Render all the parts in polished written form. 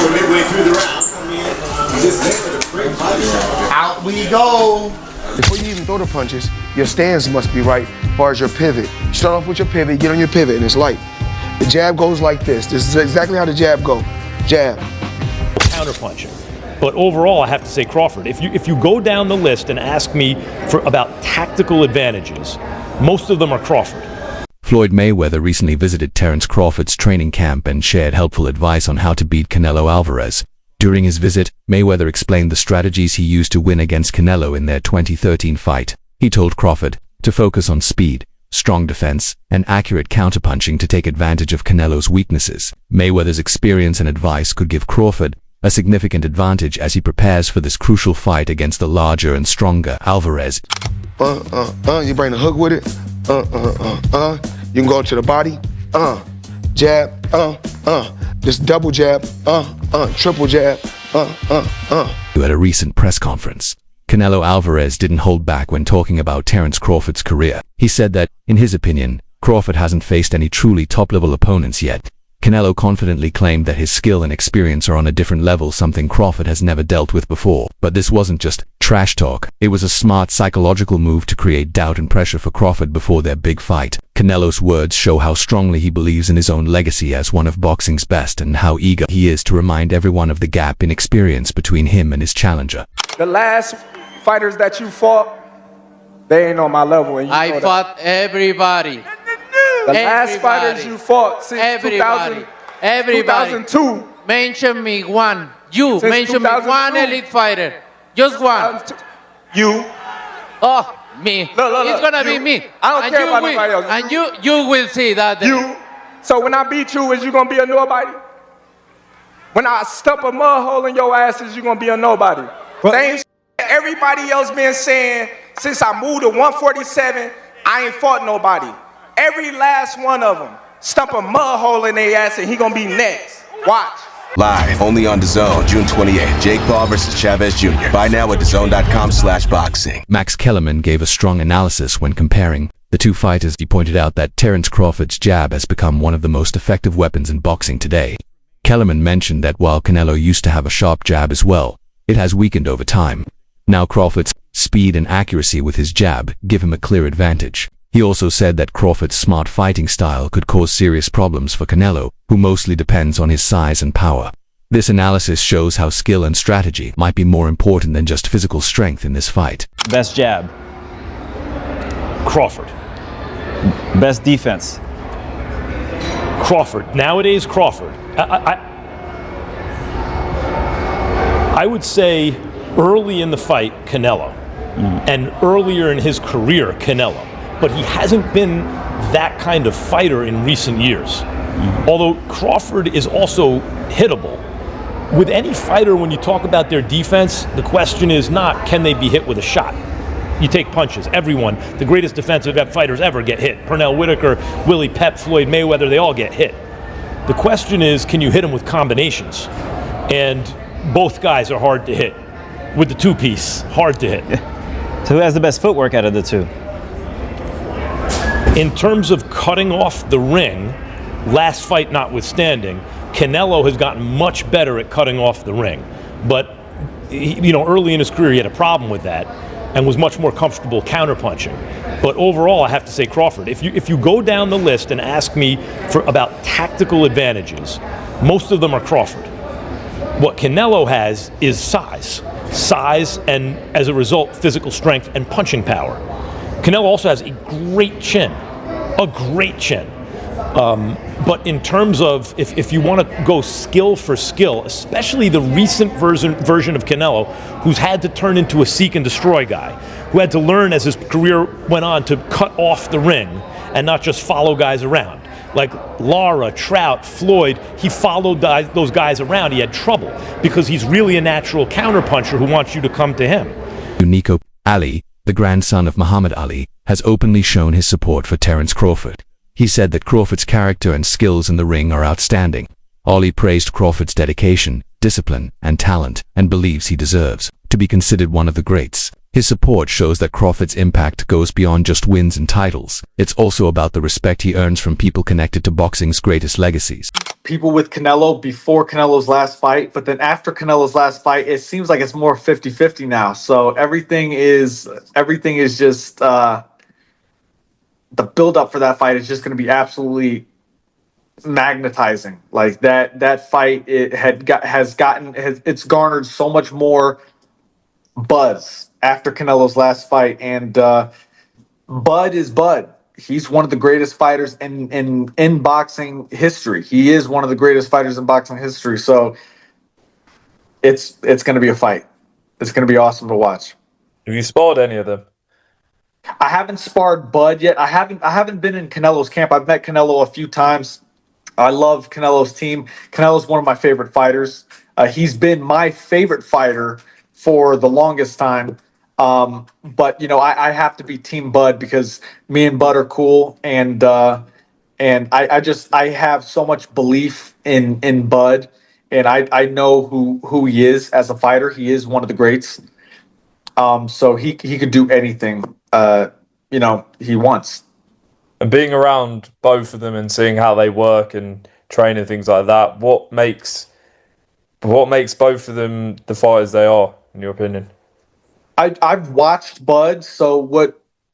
So midway through the round, come in, you just make a great body shot. Out we go. Before you even throw the punches, your stance must be right as far as your pivot. Start off with your pivot, get on your pivot, and it's light. The jab goes like this. This is exactly how the jab goes. Jab. Counterpunching. But overall, I have to say Crawford. If you go down the list and ask me about tactical advantages, most of them are Crawford. Floyd Mayweather recently visited Terence Crawford's training camp and shared helpful advice on how to beat Canelo Alvarez. During his visit, Mayweather explained the strategies he used to win against Canelo in their 2013 fight. He told Crawford to focus on speed, strong defense, and accurate counterpunching to take advantage of Canelo's weaknesses. Mayweather's experience and advice could give Crawford a significant advantage as he prepares for this crucial fight against the larger and stronger Alvarez. You bring the hook with it. You can go to the body. Jab. Just double jab. Triple jab. At a recent press conference, Canelo Alvarez didn't hold back when talking about Terence Crawford's career. He said that, in his opinion, Crawford hasn't faced any truly top-level opponents yet. Canelo confidently claimed that his skill and experience are on a different level, something Crawford has never dealt with before. But this wasn't just trash talk. It was a smart psychological move to create doubt and pressure for Crawford before their big fight. Canelo's words show how strongly he believes in his own legacy as one of boxing's best and how eager he is to remind everyone of the gap in experience between him and his challenger. The last fighters that you fought, they ain't on my level. And I fought everybody. The last fighters you fought since 2002. Mention me one. You mention me one elite fighter. Just one. You. Oh, me. Look, it's gonna be me. I don't care about nobody else. And you will see that. You. So when I beat you, is you gonna be a nobody? When I stump a mud hole in your ass, is you gonna be a nobody? Same everybody else been saying since I moved to 147, I ain't fought nobody. Every last one of them stump a mud hole in their ass and he gonna be next. Watch. Live, only on DAZN, June 28th. Jake Paul versus Chavez Jr. Buy now at DAZN.com/boxing. Max Kellerman gave a strong analysis when comparing the two fighters. He pointed out that Terence Crawford's jab has become one of the most effective weapons in boxing today. Kellerman mentioned that while Canelo used to have a sharp jab as well, it has weakened over time. Now Crawford's speed and accuracy with his jab give him a clear advantage. He also said that Crawford's smart fighting style could cause serious problems for Canelo, who mostly depends on his size and power. This analysis shows how skill and strategy might be more important than just physical strength in this fight. Best jab? Crawford. Best defense? Crawford. Nowadays, Crawford. I would say early in the fight, Canelo. And earlier in his career, Canelo. But he hasn't been that kind of fighter in recent years. Although Crawford is also hittable. With any fighter, when you talk about their defense, the question is not, can they be hit with a shot? You take punches. Everyone, the greatest defensive fighters ever get hit. Pernell Whitaker, Willie Pep, Floyd Mayweather, they all get hit. The question is, can you hit them with combinations? And both guys are hard to hit. With the two-piece, hard to hit. So who has the best footwork out of the two? In terms of cutting off the ring, last fight notwithstanding, Canelo has gotten much better at cutting off the ring. But early in his career, he had a problem with that and was much more comfortable counterpunching. But overall, I have to say Crawford. If you go down the list and ask me about tactical advantages, most of them are Crawford. What Canelo has is size, and as a result, physical strength and punching power. Canelo also has a great chin. But in terms of, if you want to go skill for skill, especially the recent version of Canelo, who's had to turn into a seek and destroy guy, who had to learn as his career went on to cut off the ring and not just follow guys around. Like Lara, Trout, Floyd, he followed those guys around. He had trouble because he's really a natural counterpuncher who wants you to come to him. Nico Ali, the grandson of Muhammad Ali, has openly shown his support for Terence Crawford. He said that Crawford's character and skills in the ring are outstanding. Ali praised Crawford's dedication, discipline, and talent, and believes he deserves to be considered one of the greats. His support shows that Crawford's impact goes beyond just wins and titles. It's also about the respect he earns from people connected to boxing's greatest legacies. People with Canelo before Canelo's last fight, but then after Canelo's last fight, it seems like it's more 50-50 now. So everything is just the build up for that fight is just going to be absolutely magnetizing. Like that fight, it's garnered so much more buzz after Canelo's last fight, and Bud is Bud. He's one of the greatest fighters in boxing history. He is one of the greatest fighters in boxing history. So it's going to be a fight. It's going to be awesome to watch. Have you sparred any of them? I haven't sparred Bud yet. I haven't been in Canelo's camp. I've met Canelo a few times. I love Canelo's team. Canelo's one of my favorite fighters. He's been my favorite fighter for the longest time. But you know, I have to be Team Bud because me and Bud are cool, and I have so much belief in Bud, and I know who he is as a fighter. He is one of the greats. So he could do anything he wants. And being around both of them and seeing how they work and train and things like that, what makes both of them the fighters they are, in your opinion? I've watched Bud, so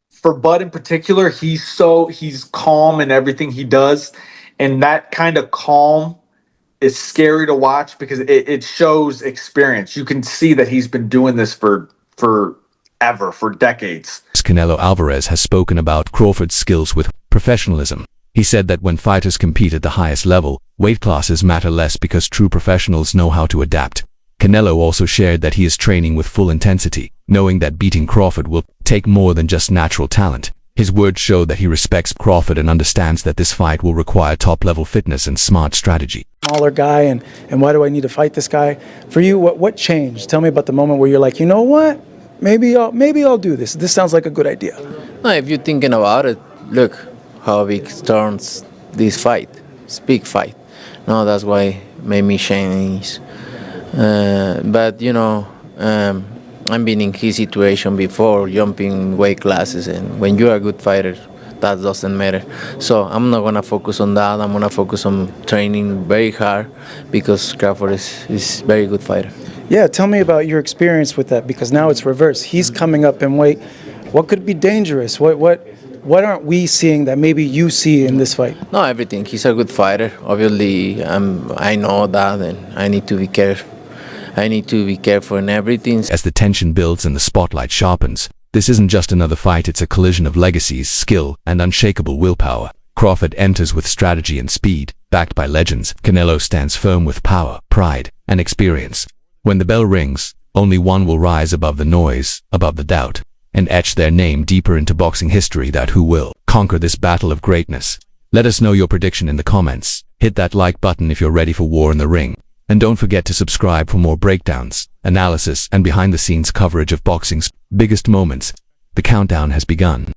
for Bud in particular, he's calm in everything he does, and that kind of calm is scary to watch because it shows experience. You can see that he's been doing this for decades. Canelo Alvarez has spoken about Crawford's skills with professionalism. He said that when fighters compete at the highest level, weight classes matter less because true professionals know how to adapt. Canelo also shared that he is training with full intensity, knowing that beating Crawford will take more than just natural talent. His words show that he respects Crawford and understands that this fight will require top-level fitness and smart strategy. Smaller guy, and why do I need to fight this guy? For you, what changed? Tell me about the moment where you're like, you know what? Maybe I'll do this. This sounds like a good idea. No, if you're thinking about it, look how big turns this fight. It's a big fight. No, that's why made me change. But I've been in his situation before, jumping weight classes, and when you're a good fighter, that doesn't matter. So I'm not gonna focus on that. I'm gonna focus on training very hard because Crawford is a very good fighter. Yeah, tell me about your experience with that, because now it's reverse. He's coming up in weight. What could be dangerous? What aren't we seeing that maybe you see in this fight? No, everything. He's a good fighter. Obviously, I know that, and I need to be careful. I need to be careful in everything. As the tension builds and the spotlight sharpens, this isn't just another fight, it's a collision of legacies, skill, and unshakable willpower. Crawford enters with strategy and speed, backed by legends. Canelo stands firm with power, pride, and experience. When the bell rings, only one will rise above the noise, above the doubt, and etch their name deeper into boxing history. That who will conquer this battle of greatness. Let us know your prediction in the comments. Hit that like button if you're ready for war in the ring. And don't forget to subscribe for more breakdowns, analysis, and behind-the-scenes coverage of boxing's biggest moments. The countdown has begun.